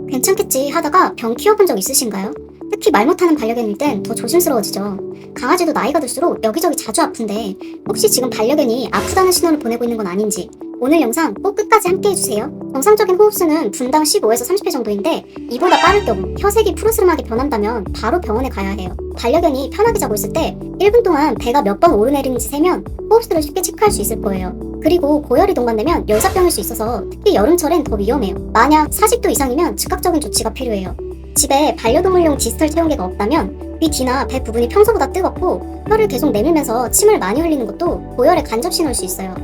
괜찮겠지 하다가 병 키워본 적 있으신가요? 특히 말 못하는 반려견일 땐 더 조심스러워지죠. 강아지도 나이가 들수록 여기저기 자주 아픈데 혹시 지금 반려견이 아프다는 신호를 보내고 있는 건 아닌지 오늘 영상 꼭 끝까지 함께 해주세요. 정상적인 호흡수는 분당 15에서 30회 정도인데 이보다 빠를 경우 혀색이 푸르스름하게 변한다면 바로 병원에 가야 해요. 반려견이 편하게 자고 있을 때 1분 동안 배가 몇 번 오르내리는지 세면 호흡수를 쉽게 체크할 수 있을 거예요. 그리고 고열이 동반되면 열사병일 수 있어서 특히 여름철엔 더 위험해요. 만약 40도 이상이면 즉각적인 조치가 필요해요. 집에 반려동물용 디지털 체온계가 없다면 귀 뒤나 배 부분이 평소보다 뜨겁고 혀를 계속 내밀면서 침을 많이 흘리는 것도 고열의 간접 신호일 수 있어요.